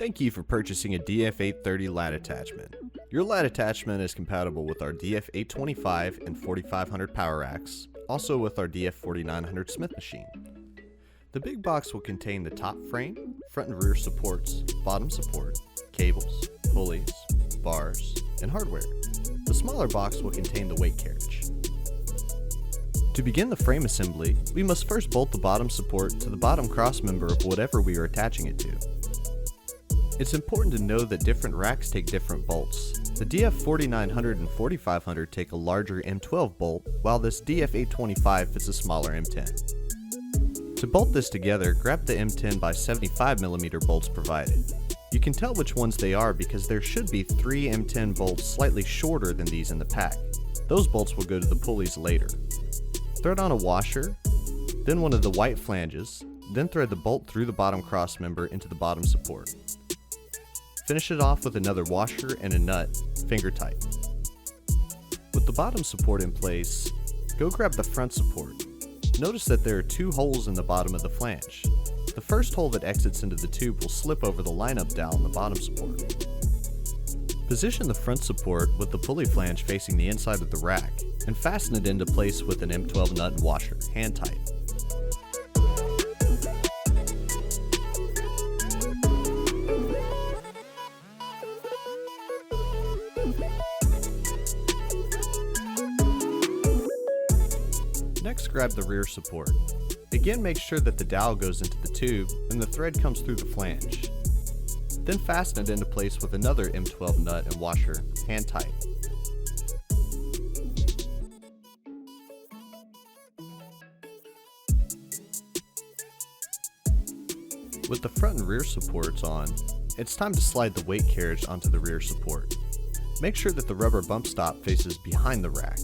Thank you for purchasing a DF830 lat attachment. Your lat attachment is compatible with our DF825 and 4500 power racks, also with our DF4900 Smith machine. The big box will contain the top frame, front and rear supports, bottom support, cables, pulleys, bars, and hardware. The smaller box will contain the weight carriage. To begin the frame assembly, we must first bolt the bottom support to the bottom cross member of whatever we are attaching it to. It's important to know that different racks take different bolts. The DF4900 and 4500 take a larger M12 bolt, while this DF825 fits a smaller M10. To bolt this together, grab the M10 by 75mm bolts provided. You can tell which ones they are because there should be 3 M10 bolts slightly shorter than these in the pack. Those bolts will go to the pulleys later. Thread on a washer, then one of the white flanges, then thread the bolt through the bottom cross member into the bottom support. Finish it off with another washer and a nut, finger tight. With the bottom support in place, go grab the front support. Notice that there are 2 holes in the bottom of the flange. The first hole that exits into the tube will slip over the lineup dowel on the bottom support. Position the front support with the pulley flange facing the inside of the rack, and fasten it into place with an M12 nut and washer, hand tight. Next, grab the rear support. Again, make sure that the dowel goes into the tube and the thread comes through the flange. Then fasten it into place with another M12 nut and washer, hand tight. With the front and rear supports on, it's time to slide the weight carriage onto the rear support. Make sure that the rubber bump stop faces behind the rack.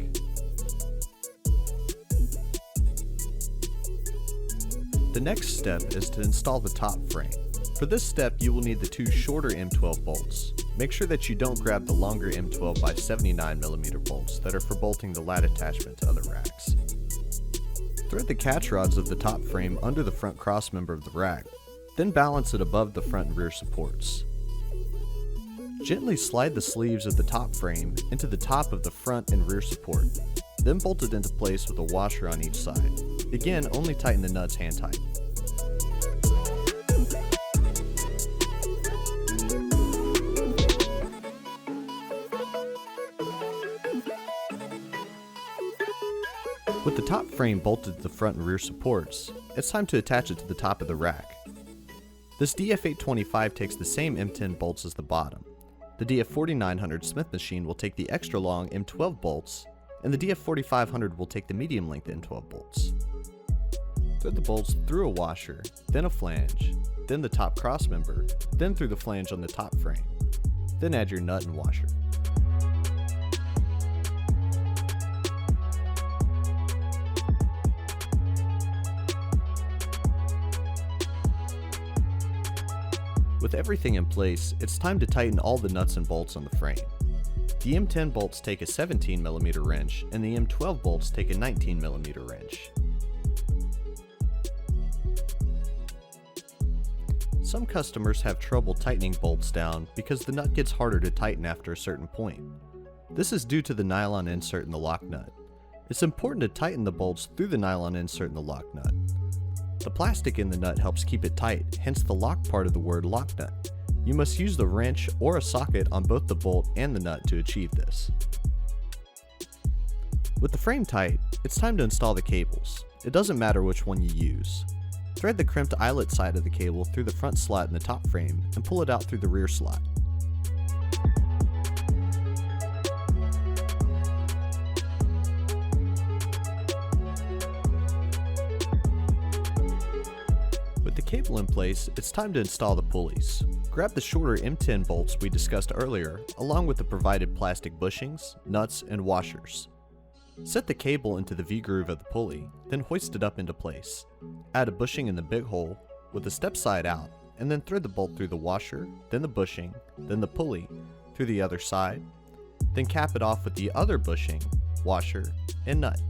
The next step is to install the top frame. For this step, you will need the 2 shorter M12 bolts. Make sure that you don't grab the longer M12 by 79mm bolts that are for bolting the lat attachment to other racks. Thread the catch rods of the top frame under the front cross member of the rack, then balance it above the front and rear supports. Gently slide the sleeves of the top frame into the top of the front and rear support, then bolt it into place with a washer on each side. Again, only tighten the nuts hand tight. With the top frame bolted to the front and rear supports, it's time to attach it to the top of the rack. This DF825 takes the same M10 bolts as the bottom. The DF4900 Smith machine will take the extra long M12 bolts, and the DF4500 will take the medium length M12 bolts. Thread the bolts through a washer, then a flange, then the top cross member, then through the flange on the top frame. Then add your nut and washer. With everything in place, it's time to tighten all the nuts and bolts on the frame. The M10 bolts take a 17mm wrench, and the M12 bolts take a 19mm wrench. Some customers have trouble tightening bolts down because the nut gets harder to tighten after a certain point. This is due to the nylon insert in the lock nut. It's important to tighten the bolts through the nylon insert in the lock nut. The plastic in the nut helps keep it tight, hence the lock part of the word lock nut. You must use the wrench or a socket on both the bolt and the nut to achieve this. With the frame tight, it's time to install the cables. It doesn't matter which one you use. Thread the crimped eyelet side of the cable through the front slot in the top frame and pull it out through the rear slot. With the cable in place, it's time to install the pulleys. Grab the shorter M10 bolts we discussed earlier, along with the provided plastic bushings, nuts, and washers. Set the cable into the V-groove of the pulley, then hoist it up into place. Add a bushing in the big hole, with the step side out, and then thread the bolt through the washer, then the bushing, then the pulley, through the other side, then cap it off with the other bushing, washer, and nut.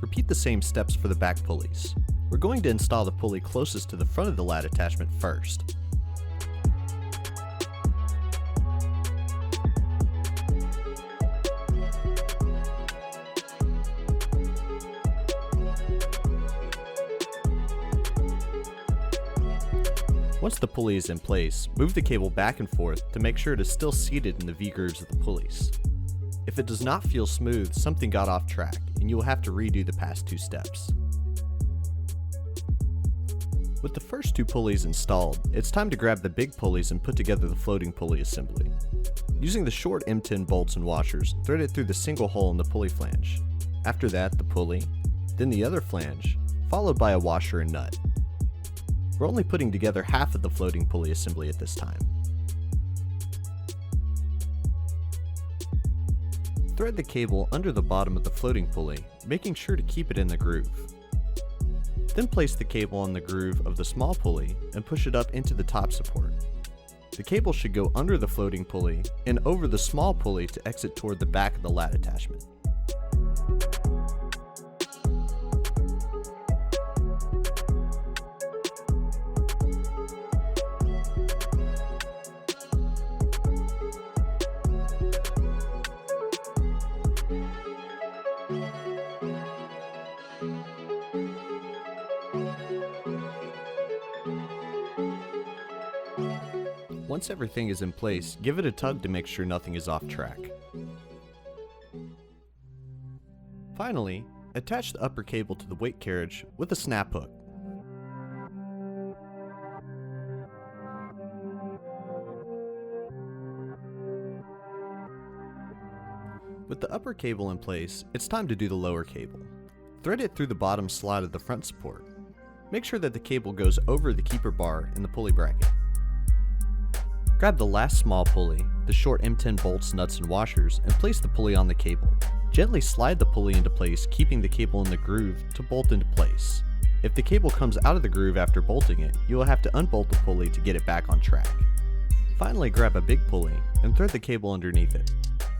Repeat the same steps for the back pulleys. We're going to install the pulley closest to the front of the lat attachment first. Once the pulley is in place, move the cable back and forth to make sure it is still seated in the V-grooves of the pulleys. If it does not feel smooth, something got off track, and you will have to redo the past 2 steps. With the first 2 pulleys installed, it's time to grab the big pulleys and put together the floating pulley assembly. Using the short M10 bolts and washers, thread it through the single hole in the pulley flange. After that, the pulley, then the other flange, followed by a washer and nut. We're only putting together half of the floating pulley assembly at this time. Thread the cable under the bottom of the floating pulley, making sure to keep it in the groove. Then place the cable on the groove of the small pulley and push it up into the top support. The cable should go under the floating pulley and over the small pulley to exit toward the back of the lat attachment. Once everything is in place, give it a tug to make sure nothing is off track. Finally, attach the upper cable to the weight carriage with a snap hook. With the upper cable in place, it's time to do the lower cable. Thread it through the bottom slot of the front support. Make sure that the cable goes over the keeper bar in the pulley bracket. Grab the last small pulley, the short M10 bolts, nuts, and washers, and place the pulley on the cable. Gently slide the pulley into place, keeping the cable in the groove to bolt into place. If the cable comes out of the groove after bolting it, you will have to unbolt the pulley to get it back on track. Finally, grab a big pulley and thread the cable underneath it.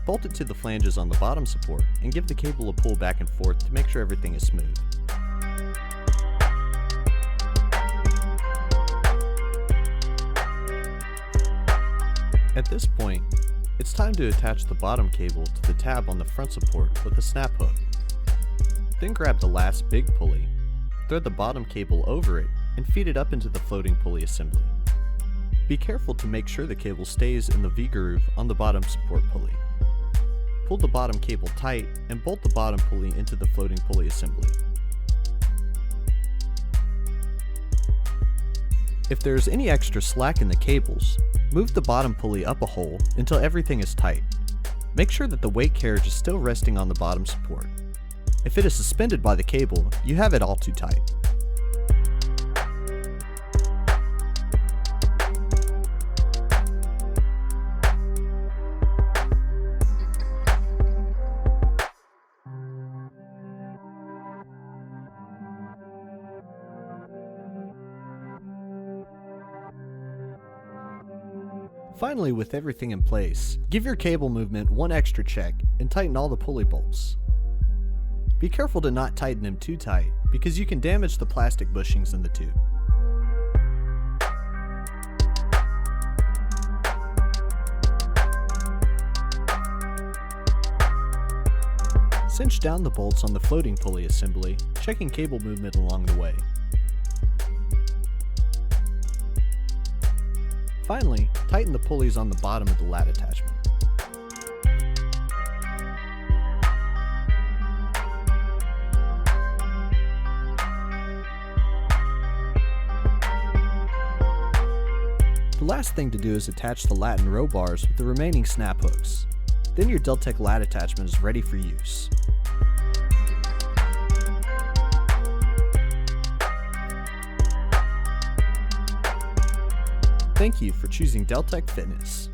Bolt it to the flanges on the bottom support and give the cable a pull back and forth to make sure everything is smooth. At this point, it's time to attach the bottom cable to the tab on the front support with a snap hook. Then grab the last big pulley, thread the bottom cable over it, and feed it up into the floating pulley assembly. Be careful to make sure the cable stays in the V-groove on the bottom support pulley. Pull the bottom cable tight and bolt the bottom pulley into the floating pulley assembly. If there is any extra slack in the cables, move the bottom pulley up a hole until everything is tight. Make sure that the weight carriage is still resting on the bottom support. If it is suspended by the cable, you have it all too tight. Finally, with everything in place, give your cable movement one extra check and tighten all the pulley bolts. Be careful to not tighten them too tight because you can damage the plastic bushings in the tube. Cinch down the bolts on the floating pulley assembly, checking cable movement along the way. Finally, tighten the pulleys on the bottom of the lat attachment. The last thing to do is attach the lat and row bars with the remaining snap hooks. Then your Deltech lat attachment is ready for use. Thank you for choosing Deltech Fitness.